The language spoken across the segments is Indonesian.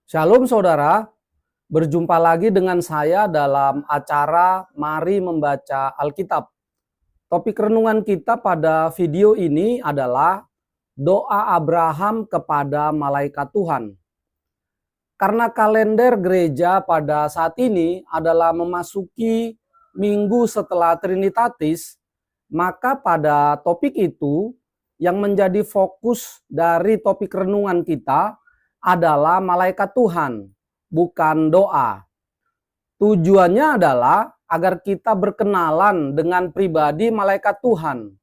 Shalom saudara, berjumpa lagi dengan saya dalam acara Mari Membaca Alkitab. Topik renungan kita pada video ini adalah doa Abraham kepada malaikat Tuhan. Karena kalender gereja pada saat ini adalah memasuki minggu setelah Trinitatis, maka pada topik itu yang menjadi fokus dari topik renungan kita adalah malaikat Tuhan, bukan doa. Tujuannya adalah agar kita berkenalan dengan pribadi malaikat Tuhan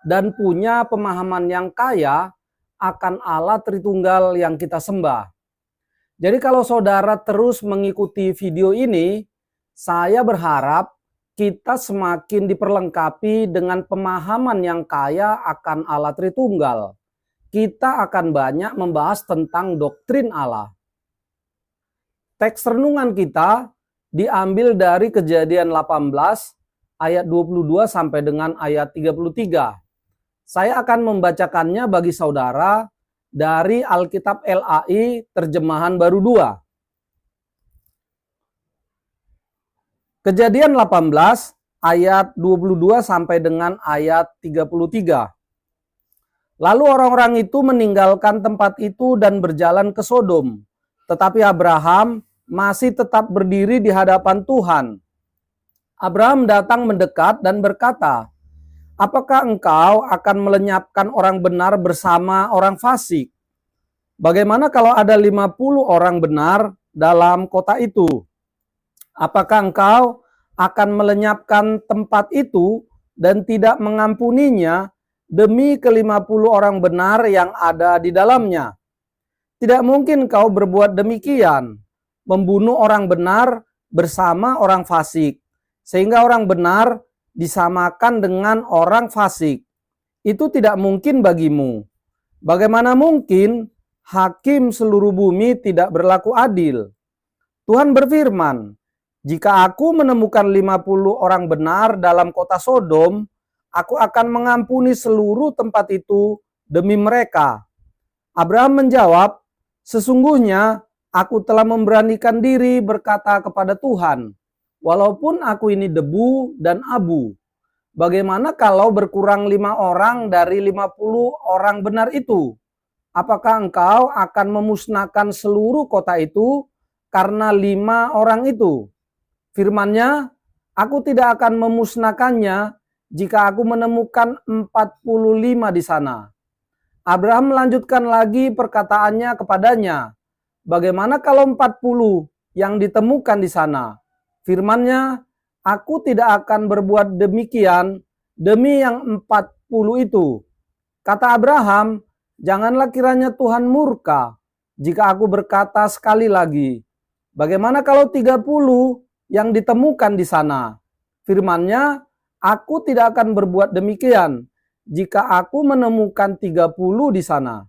dan punya pemahaman yang kaya akan Allah Tritunggal yang kita sembah. Jadi kalau saudara terus mengikuti video ini, saya berharap kita semakin diperlengkapi dengan pemahaman yang kaya akan Allah Tritunggal. Kita akan banyak membahas tentang doktrin Allah. Teks renungan kita diambil dari Kejadian 18 ayat 22 sampai dengan ayat 33. Saya akan membacakannya bagi saudara dari Alkitab LAI Terjemahan Baru 2. Kejadian 18 ayat 22 sampai dengan ayat 33. Lalu orang-orang itu meninggalkan tempat itu dan berjalan ke Sodom. Tetapi Abraham masih tetap berdiri di hadapan Tuhan. Abraham datang mendekat dan berkata, "Apakah engkau akan melenyapkan orang benar bersama orang fasik? Bagaimana kalau ada 50 orang benar dalam kota itu? Apakah engkau akan melenyapkan tempat itu dan tidak mengampuninya demi ke-50 orang benar yang ada di dalamnya? Tidak mungkin kau berbuat demikian, membunuh orang benar bersama orang fasik, sehingga orang benar disamakan dengan orang fasik. Itu tidak mungkin bagimu. Bagaimana mungkin hakim seluruh bumi tidak berlaku adil? Tuhan berfirman, jika aku menemukan 50 orang benar dalam kota Sodom, aku akan mengampuni seluruh tempat itu demi mereka." Abraham menjawab, "Sesungguhnya aku telah memberanikan diri berkata kepada Tuhan, walaupun aku ini debu dan abu, bagaimana kalau berkurang 5 orang dari 50 orang benar itu? Apakah engkau akan memusnahkan seluruh kota itu karena 5 orang itu?" Firman-Nya, "Aku tidak akan memusnahkannya jika aku menemukan 45 di sana." Abraham melanjutkan lagi perkataannya kepadanya, "Bagaimana kalau 40 yang ditemukan di sana?" Firman-Nya, "Aku tidak akan berbuat demikian demi yang 40 itu." Kata Abraham, "Janganlah kiranya Tuhan murka jika aku berkata sekali lagi, bagaimana kalau 30 yang ditemukan di sana?" Firman-Nya, "Aku tidak akan berbuat demikian jika aku menemukan 30 di sana."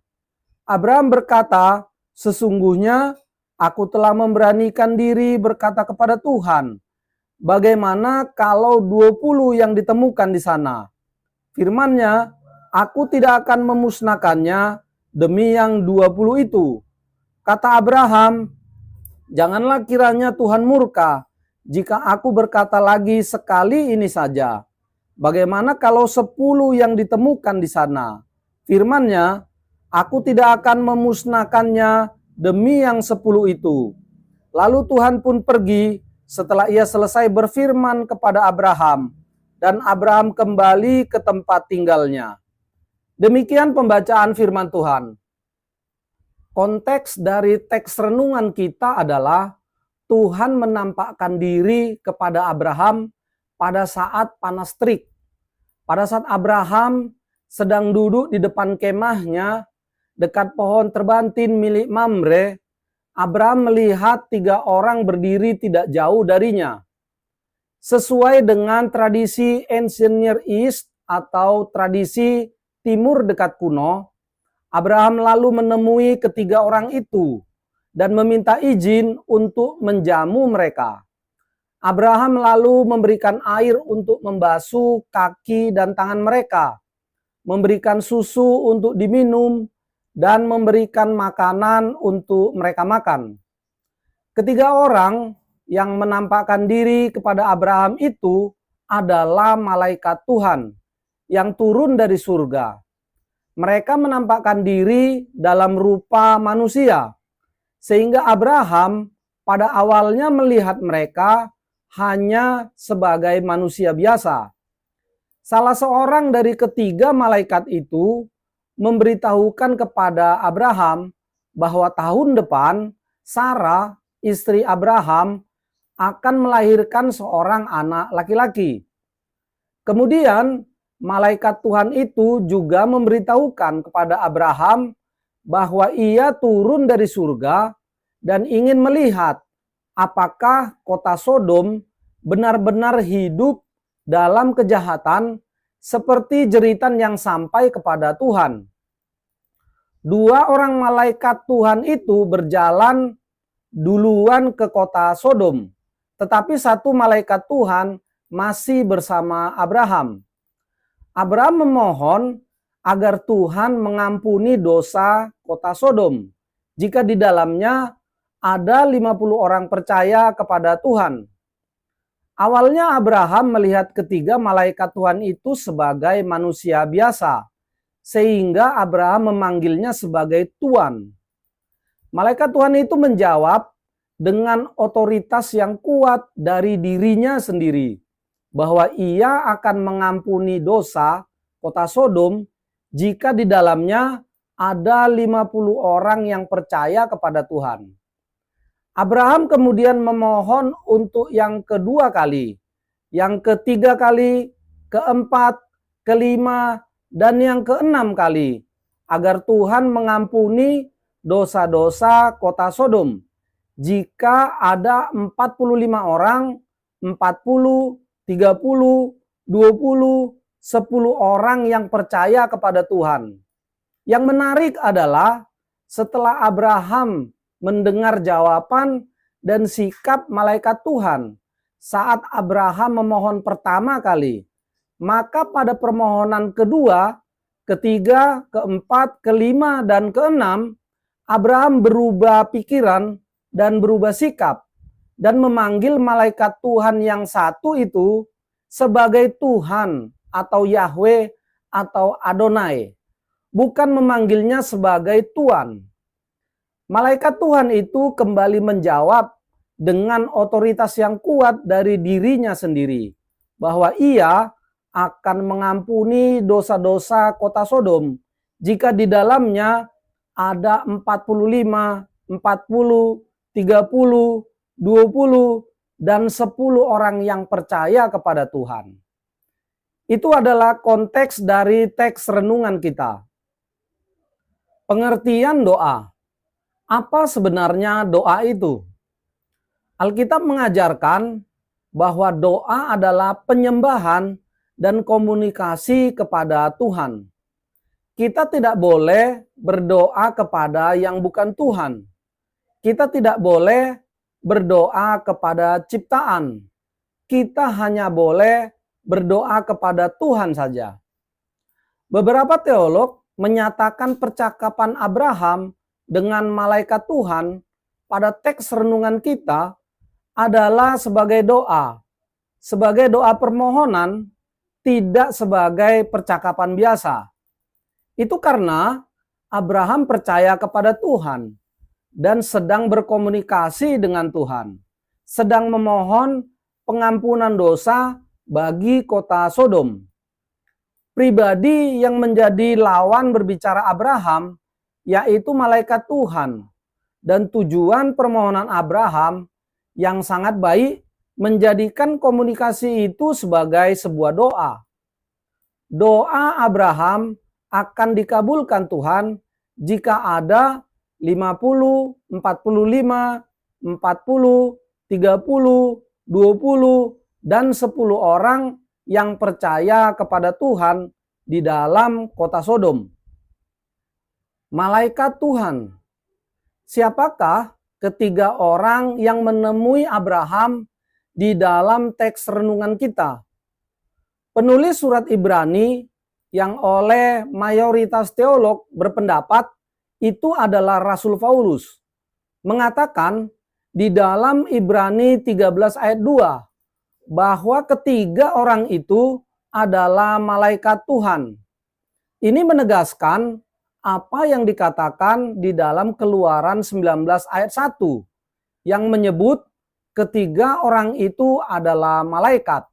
Abraham berkata, "Sesungguhnya aku telah memberanikan diri berkata kepada Tuhan, bagaimana kalau 20 yang ditemukan di sana?" Firman-Nya, "Aku tidak akan memusnahkannya demi yang 20 itu." Kata Abraham, "Janganlah kiranya Tuhan murka jika aku berkata lagi sekali ini saja, bagaimana kalau 10 yang ditemukan di sana?" Firman-Nya, "Aku tidak akan memusnahkannya demi yang 10 itu." Lalu Tuhan pun pergi setelah ia selesai berfirman kepada Abraham, dan Abraham kembali ke tempat tinggalnya. Demikian pembacaan firman Tuhan. Konteks dari teks renungan kita adalah Tuhan menampakkan diri kepada Abraham pada saat panas terik. Pada saat Abraham sedang duduk di depan kemahnya dekat pohon terbantin milik Mamre, Abraham melihat 3 orang berdiri tidak jauh darinya. Sesuai dengan tradisi Ancient Near East atau tradisi Timur dekat kuno, Abraham lalu menemui ketiga orang itu dan meminta izin untuk menjamu mereka. Abraham lalu memberikan air untuk membasuh kaki dan tangan mereka, memberikan susu untuk diminum, dan memberikan makanan untuk mereka makan. Ketiga orang yang menampakkan diri kepada Abraham itu adalah malaikat Tuhan yang turun dari surga. Mereka menampakkan diri dalam rupa manusia, sehingga Abraham pada awalnya melihat mereka hanya sebagai manusia biasa. Salah seorang dari ketiga malaikat itu memberitahukan kepada Abraham bahwa tahun depan Sarah, istri Abraham, akan melahirkan seorang anak laki-laki. Kemudian malaikat Tuhan itu juga memberitahukan kepada Abraham bahwa ia turun dari surga dan ingin melihat apakah kota Sodom benar-benar hidup dalam kejahatan seperti jeritan yang sampai kepada Tuhan. Dua orang malaikat Tuhan itu berjalan duluan ke kota Sodom, tetapi satu malaikat Tuhan masih bersama Abraham. Abraham memohon agar Tuhan mengampuni dosa kota Sodom jika di dalamnya ada 50 orang percaya kepada Tuhan. Awalnya Abraham melihat ketiga malaikat Tuhan itu sebagai manusia biasa, sehingga Abraham memanggilnya sebagai Tuan. Malaikat Tuhan itu menjawab dengan otoritas yang kuat dari dirinya sendiri, bahwa ia akan mengampuni dosa kota Sodom jika di dalamnya ada 50 orang yang percaya kepada Tuhan. Abraham kemudian memohon untuk yang kedua kali, yang ketiga kali, keempat, kelima, dan yang keenam kali, agar Tuhan mengampuni dosa-dosa kota Sodom jika ada 45 orang, 40, 30, 20, 10 orang yang percaya kepada Tuhan. Yang menarik adalah setelah Abraham mendengar jawaban dan sikap malaikat Tuhan saat Abraham memohon pertama kali, maka pada permohonan kedua, ketiga, keempat, kelima, dan keenam, Abraham berubah pikiran dan berubah sikap dan memanggil malaikat Tuhan yang satu itu sebagai Tuhan atau Yahweh atau Adonai, bukan memanggilnya sebagai Tuan. Malaikat Tuhan itu kembali menjawab dengan otoritas yang kuat dari dirinya sendiri, bahwa ia akan mengampuni dosa-dosa kota Sodom jika di dalamnya ada 45, 40, 30, 20, dan 10 orang yang percaya kepada Tuhan. Itu adalah konteks dari teks renungan kita. Pengertian doa. Apa sebenarnya doa itu? Alkitab mengajarkan bahwa doa adalah penyembahan dan komunikasi kepada Tuhan. Kita tidak boleh berdoa kepada yang bukan Tuhan. Kita tidak boleh berdoa kepada ciptaan. Kita hanya boleh berdoa kepada Tuhan saja. Beberapa teolog menyatakan percakapan Abraham dengan malaikat Tuhan pada teks renungan kita adalah sebagai doa permohonan, tidak sebagai percakapan biasa. Itu karena Abraham percaya kepada Tuhan dan sedang berkomunikasi dengan Tuhan, sedang memohon pengampunan dosa bagi kota Sodom. Pribadi yang menjadi lawan berbicara Abraham yaitu malaikat Tuhan, dan tujuan permohonan Abraham yang sangat baik menjadikan komunikasi itu sebagai sebuah doa. Doa Abraham akan dikabulkan Tuhan jika ada 50, 45, 40, 30, 20, dan 10 orang yang percaya kepada Tuhan di dalam kota Sodom. Malaikat Tuhan. Siapakah ketiga orang yang menemui Abraham di dalam teks renungan kita? Penulis surat Ibrani yang oleh mayoritas teolog berpendapat itu adalah Rasul Paulus. Mengatakan di dalam Ibrani 13 ayat 2 bahwa ketiga orang itu adalah malaikat Tuhan. Ini menegaskan apa yang dikatakan di dalam Keluaran 19 ayat 1 yang menyebut ketiga orang itu adalah malaikat.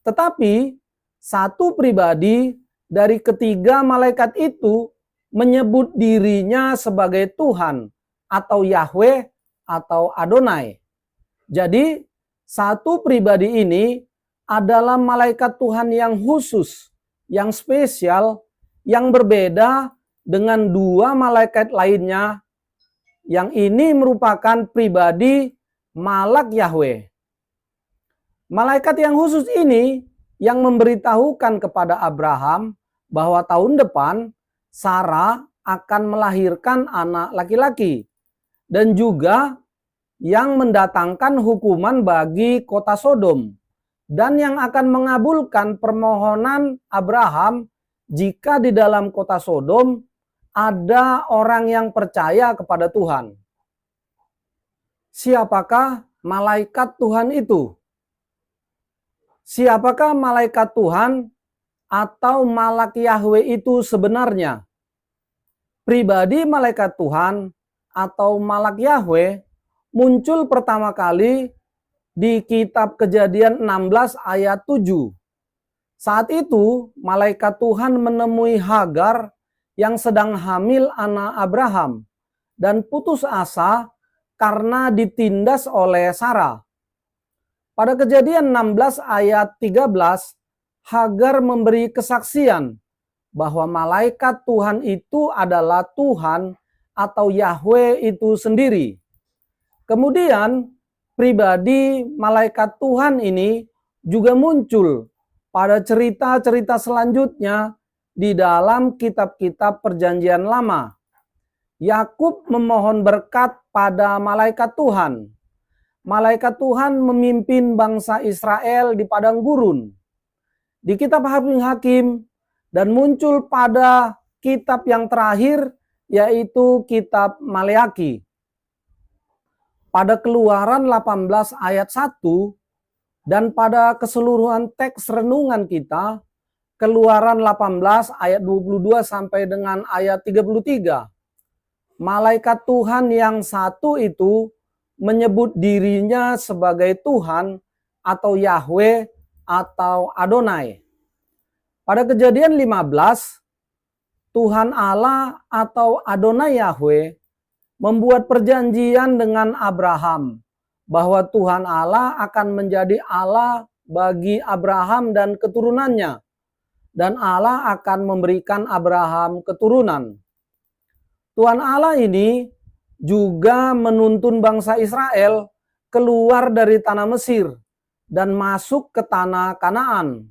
Tetapi satu pribadi dari ketiga malaikat itu menyebut dirinya sebagai Tuhan atau Yahweh atau Adonai. Jadi satu pribadi ini adalah malaikat Tuhan yang khusus, yang spesial, yang berbeda dengan dua malaikat lainnya, yang ini merupakan pribadi Malak Yahweh. Malaikat yang khusus ini yang memberitahukan kepada Abraham bahwa tahun depan Sarah akan melahirkan anak laki-laki, dan juga yang mendatangkan hukuman bagi kota Sodom, dan yang akan mengabulkan permohonan Abraham jika di dalam kota Sodom ada orang yang percaya kepada Tuhan. Siapakah malaikat Tuhan itu? Siapakah malaikat Tuhan atau Malak Yahweh itu sebenarnya? Pribadi malaikat Tuhan atau Malak Yahweh muncul pertama kali di kitab Kejadian 16 ayat 7. Saat itu malaikat Tuhan menemui Hagar yang sedang hamil anak Abraham dan putus asa karena ditindas oleh Sarah. Pada Kejadian 16 ayat 13, Hagar memberi kesaksian bahwa malaikat Tuhan itu adalah Tuhan atau Yahweh itu sendiri. Kemudian pribadi malaikat Tuhan ini juga muncul pada cerita-cerita selanjutnya di dalam kitab-kitab Perjanjian Lama. Yakub memohon berkat pada malaikat Tuhan. Malaikat Tuhan memimpin bangsa Israel di padang gurun. Di kitab Hakim-Hakim dan muncul pada kitab yang terakhir yaitu kitab Maleaki. Pada Keluaran 18 ayat 1 dan pada keseluruhan teks renungan kita, Keluaran 18 ayat 22 sampai dengan ayat 33. Malaikat Tuhan yang satu itu menyebut dirinya sebagai Tuhan atau Yahweh atau Adonai. Pada Kejadian 15, Tuhan Allah atau Adonai Yahweh membuat perjanjian dengan Abraham bahwa Tuhan Allah akan menjadi Allah bagi Abraham dan keturunannya, dan Allah akan memberikan Abraham keturunan. Tuhan Allah ini juga menuntun bangsa Israel keluar dari tanah Mesir dan masuk ke tanah Kanaan.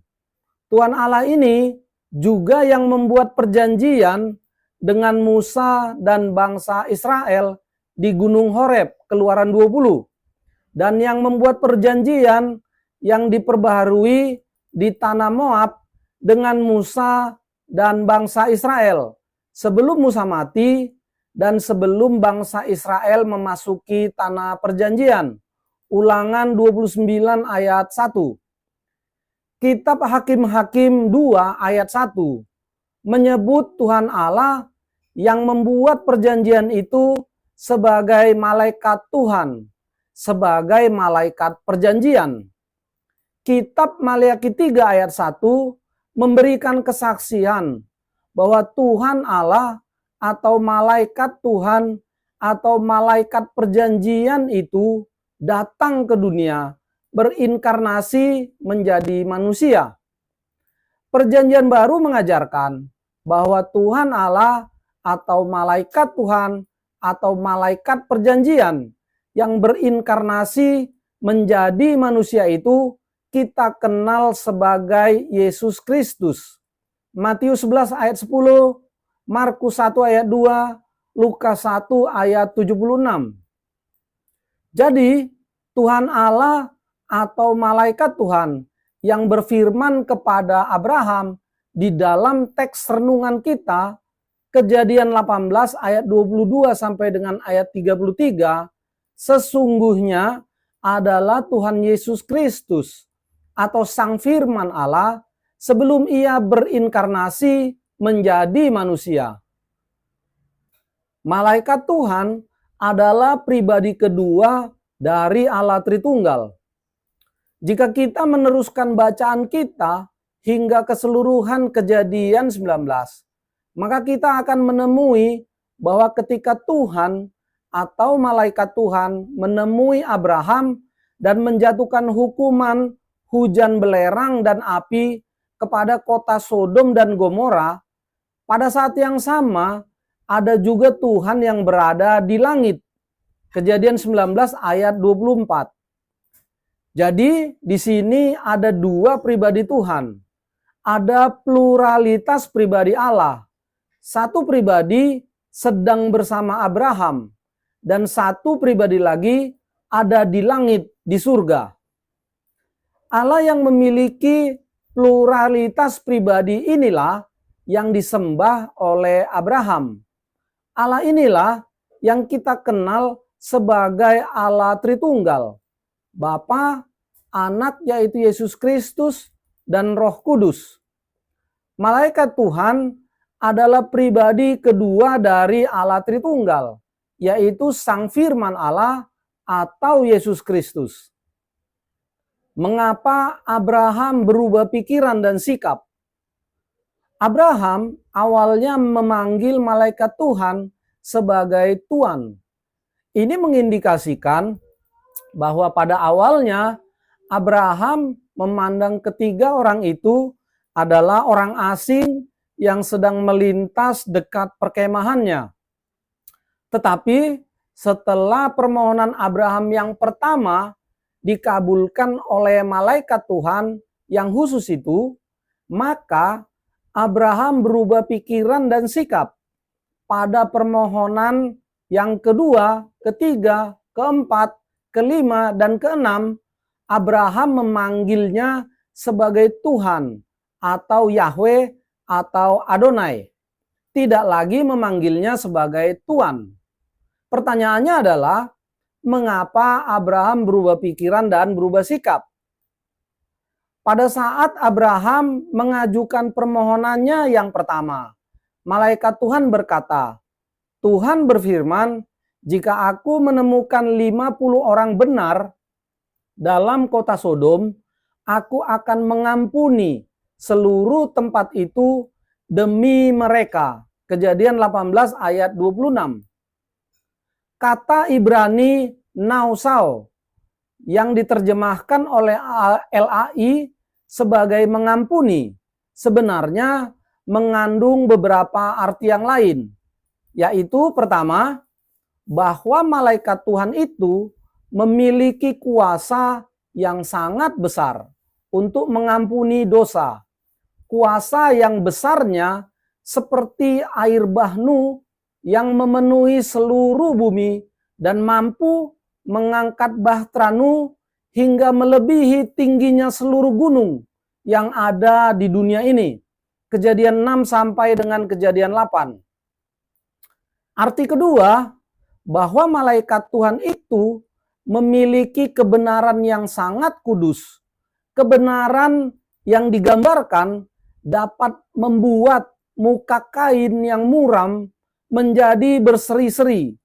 Tuhan Allah ini juga yang membuat perjanjian dengan Musa dan bangsa Israel di Gunung Horeb, Keluaran 20. Dan yang membuat perjanjian yang diperbaharui di tanah Moab dengan Musa dan bangsa Israel sebelum Musa mati dan sebelum bangsa Israel memasuki tanah perjanjian. Ulangan 29 ayat 1. Kitab Hakim-Hakim 2 ayat 1 menyebut Tuhan Allah yang membuat perjanjian itu sebagai malaikat Tuhan, sebagai malaikat perjanjian. Kitab Maleaki 3 ayat 1 memberikan kesaksian bahwa Tuhan Allah atau malaikat Tuhan atau malaikat perjanjian itu datang ke dunia, berinkarnasi menjadi manusia. Perjanjian baru mengajarkan bahwa Tuhan Allah atau malaikat Tuhan atau malaikat perjanjian yang berinkarnasi menjadi manusia itu kita kenal sebagai Yesus Kristus. Matius 11 ayat 10, Markus 1 ayat 2, Lukas 1 ayat 76. Jadi Tuhan Allah atau malaikat Tuhan yang berfirman kepada Abraham di dalam teks renungan kita, Kejadian 18 ayat 22 sampai dengan ayat 33, sesungguhnya adalah Tuhan Yesus Kristus atau Sang Firman Allah sebelum ia berinkarnasi menjadi manusia. Malaikat Tuhan adalah pribadi kedua dari Allah Tritunggal. Jika kita meneruskan bacaan kita hingga keseluruhan Kejadian 19, maka kita akan menemui bahwa ketika Tuhan atau malaikat Tuhan menemui Abraham dan menjatuhkan hukuman hujan belerang dan api kepada kota Sodom dan Gomora, pada saat yang sama ada juga Tuhan yang berada di langit. Kejadian 19 ayat 24. Jadi di sini ada dua pribadi Tuhan. Ada pluralitas pribadi Allah. Satu pribadi sedang bersama Abraham. Dan satu pribadi lagi ada di langit, di surga. Allah yang memiliki pluralitas pribadi inilah yang disembah oleh Abraham. Allah inilah yang kita kenal sebagai Allah Tritunggal. Bapa, Anak yaitu Yesus Kristus, dan Roh Kudus. Malaikat Tuhan adalah pribadi kedua dari Allah Tritunggal, yaitu Sang Firman Allah atau Yesus Kristus. Mengapa Abraham berubah pikiran dan sikap? Abraham awalnya memanggil malaikat Tuhan sebagai Tuan. Ini mengindikasikan bahwa pada awalnya Abraham memandang ketiga orang itu adalah orang asing yang sedang melintas dekat perkemahannya. Tetapi setelah permohonan Abraham yang pertama dikabulkan oleh malaikat Tuhan yang khusus itu, maka Abraham berubah pikiran dan sikap. Pada permohonan yang kedua, ketiga, keempat, kelima, dan keenam, Abraham memanggilnya sebagai Tuhan atau Yahweh atau Adonai. Tidak lagi memanggilnya sebagai Tuan. Pertanyaannya adalah, mengapa Abraham berubah pikiran dan berubah sikap? Pada saat Abraham mengajukan permohonannya yang pertama, malaikat Tuhan berkata, Tuhan berfirman, jika aku menemukan 50 orang benar dalam kota Sodom, aku akan mengampuni seluruh tempat itu demi mereka. Kejadian 18 ayat 26. Kata Ibrani nausau yang diterjemahkan oleh LAI sebagai mengampuni sebenarnya mengandung beberapa arti yang lain, yaitu pertama, bahwa malaikat Tuhan itu memiliki kuasa yang sangat besar untuk mengampuni dosa. Kuasa yang besarnya seperti air bahnu yang memenuhi seluruh bumi dan mampu mengangkat bahtranu hingga melebihi tingginya seluruh gunung yang ada di dunia ini. Kejadian 6 sampai dengan Kejadian 8. Arti kedua, bahwa malaikat Tuhan itu memiliki kebenaran yang sangat kudus. Kebenaran yang digambarkan dapat membuat muka kain yang muram menjadi berseri-seri.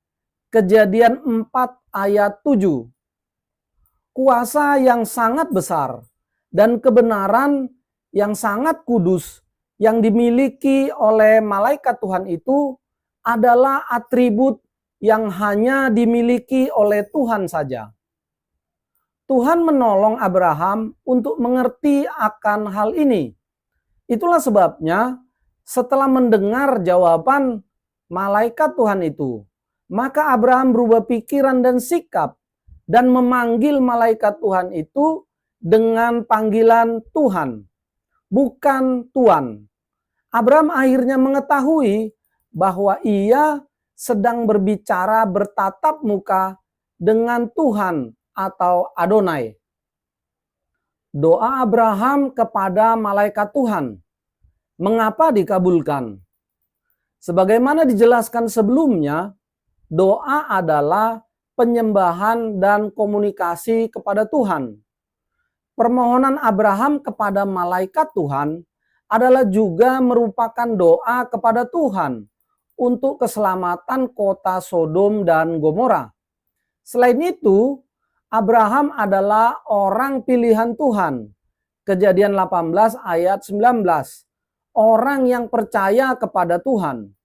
Kejadian 4 ayat 7. Kuasa yang sangat besar dan kebenaran yang sangat kudus yang dimiliki oleh malaikat Tuhan itu adalah atribut yang hanya dimiliki oleh Tuhan saja. Tuhan menolong Abraham untuk mengerti akan hal ini. Itulah sebabnya setelah mendengar jawaban malaikat Tuhan itu, maka Abraham berubah pikiran dan sikap dan memanggil malaikat Tuhan itu dengan panggilan Tuhan, bukan Tuan. Abraham akhirnya mengetahui bahwa ia sedang berbicara bertatap muka dengan Tuhan atau Adonai. Doa Abraham kepada malaikat Tuhan, mengapa dikabulkan? Sebagaimana dijelaskan sebelumnya, doa adalah penyembahan dan komunikasi kepada Tuhan. Permohonan Abraham kepada malaikat Tuhan adalah juga merupakan doa kepada Tuhan untuk keselamatan kota Sodom dan Gomora. Selain itu, Abraham adalah orang pilihan Tuhan. Kejadian 18 ayat 19. Orang yang percaya kepada Tuhan.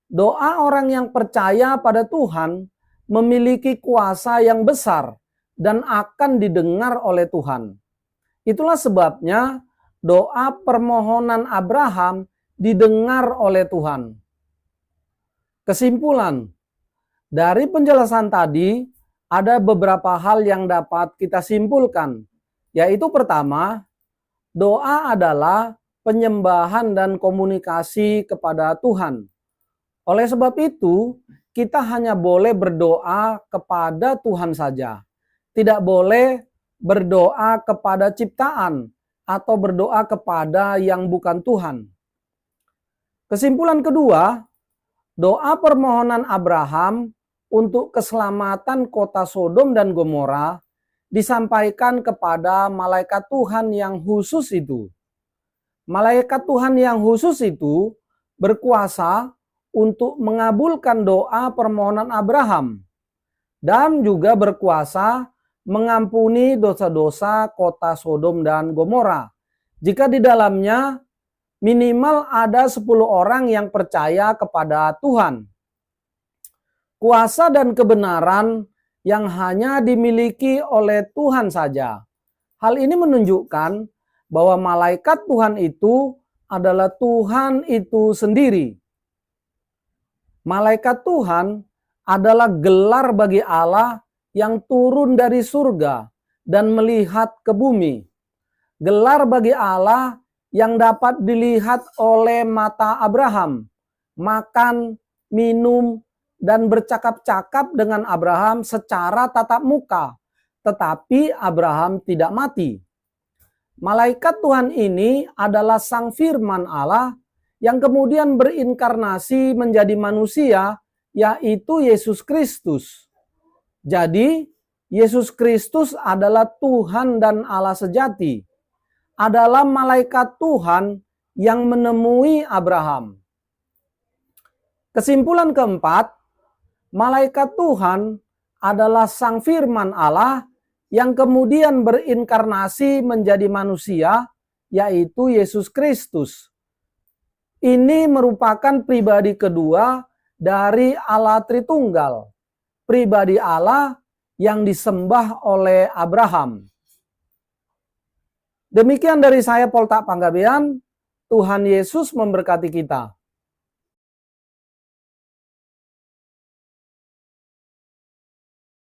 Doa orang yang percaya pada Tuhan memiliki kuasa yang besar dan akan didengar oleh Tuhan. Itulah sebabnya doa permohonan Abraham didengar oleh Tuhan. Kesimpulan, dari penjelasan tadi ada beberapa hal yang dapat kita simpulkan, yaitu pertama, doa adalah penyembahan dan komunikasi kepada Tuhan. Oleh sebab itu, kita hanya boleh berdoa kepada Tuhan saja. Tidak boleh berdoa kepada ciptaan atau berdoa kepada yang bukan Tuhan. Kesimpulan kedua, doa permohonan Abraham untuk keselamatan kota Sodom dan Gomora disampaikan kepada malaikat Tuhan yang khusus itu. Malaikat Tuhan yang khusus itu berkuasa untuk mengabulkan doa permohonan Abraham dan juga berkuasa mengampuni dosa-dosa kota Sodom dan Gomora jika di dalamnya minimal ada 10 orang yang percaya kepada Tuhan. Kuasa dan kebenaran yang hanya dimiliki oleh Tuhan saja. Hal ini menunjukkan bahwa malaikat Tuhan itu adalah Tuhan itu sendiri. Malaikat Tuhan adalah gelar bagi Allah yang turun dari surga dan melihat ke bumi. Gelar bagi Allah yang dapat dilihat oleh mata Abraham, makan, minum, dan bercakap-cakap dengan Abraham secara tatap muka, tetapi Abraham tidak mati. Malaikat Tuhan ini adalah Sang Firman Allah yang kemudian berinkarnasi menjadi manusia, yaitu Yesus Kristus. Jadi, Yesus Kristus adalah Tuhan dan Allah sejati. Adalah malaikat Tuhan yang menemui Abraham. Kesimpulan keempat, malaikat Tuhan adalah Sang Firman Allah yang kemudian berinkarnasi menjadi manusia, yaitu Yesus Kristus. Ini merupakan pribadi kedua dari Allah Tritunggal. Pribadi Allah yang disembah oleh Abraham. Demikian dari saya, Poltak Panggabean. Tuhan Yesus memberkati kita.